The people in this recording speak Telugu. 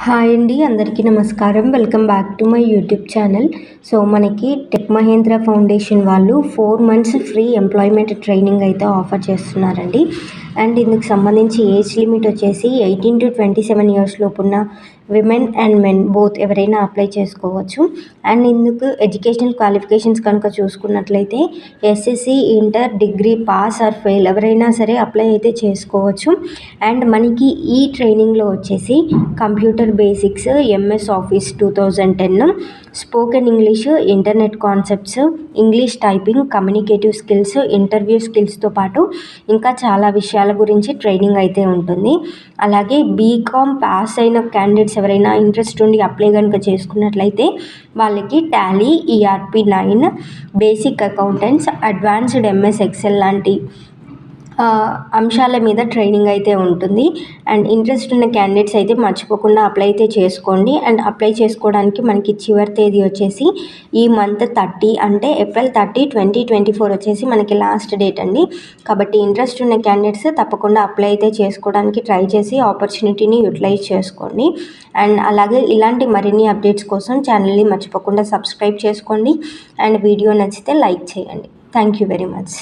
హాయ్ అండి, అందరికీ నమస్కారం. Welcome back to my YouTube channel. So మనకి టెక్ మహేంద్ర ఫౌండేషన్ వాళ్ళు 4 మంత్స్ ఫ్రీ ఎంప్లాయ్మెంట్ ట్రైనింగ్ అయితే ఆఫర్ చేస్తున్నారండి. అండ్ ఇందుకు సంబంధించి ఏజ్ లిమిట్ వచ్చేసి 18 to 27 ఇయర్స్ లోపున్న విమెన్ అండ్ మెన్ బోత్ ఎవరైనా అప్లై చేసుకోవచ్చు. అండ్ ఇందుకు ఎడ్యుకేషనల్ క్వాలిఫికేషన్స్ కనుక చూసుకున్నట్లయితే SSC, inter, degree pass or fail ఎవరైనా సరే అప్లై అయితే చేసుకోవచ్చు. అండ్ మనకి ఈ ట్రైనింగ్లో వచ్చేసి computer basics, MS Office 2010, spoken English, internet concepts, English typing, communicative skills, interview స్కిల్స్తో పాటు ఇంకా చాలా విషయాల గురించి ట్రైనింగ్ అయితే ఉంటుంది. అలాగే బీకామ్ పాస్ అయిన క్యాండిడేట్స్ ఎవరైనా ఇంట్రెస్ట్ ఉండి అప్లై కనుక చేసుకున్నట్లయితే వాళ్ళకి Tally, ERP 9, basic accountants, advanced MS Excel లాంటి అంశాల మీద ట్రైనింగ్ అయితే ఉంటుంది. అండ్ ఇంట్రెస్ట్ ఉన్న క్యాండిడేట్స్ అయితే మర్చిపోకుండా అప్లై అయితే చేసుకోండి. అండ్ అప్లై చేసుకోవడానికి మనకి చివరి తేదీ వచ్చేసి ఈ మంత్ 30, అంటే ఏప్రిల్ 30, 2024 వచ్చేసి మనకి లాస్ట్ డేట్ అండి. కాబట్టి ఇంట్రెస్ట్ ఉన్న క్యాండిడేట్స్ తప్పకుండా అప్లై అయితే చేసుకోవడానికి ట్రై చేసి ఆపర్చునిటీని యూటిలైజ్ చేసుకోండి. అండ్ అలాగే ఇలాంటి మరిన్ని అప్డేట్స్ కోసం ఛానల్ని మర్చిపోకుండా సబ్స్క్రైబ్ చేసుకోండి. అండ్ వీడియో నచ్చితే లైక్ చేయండి. Thank you very much.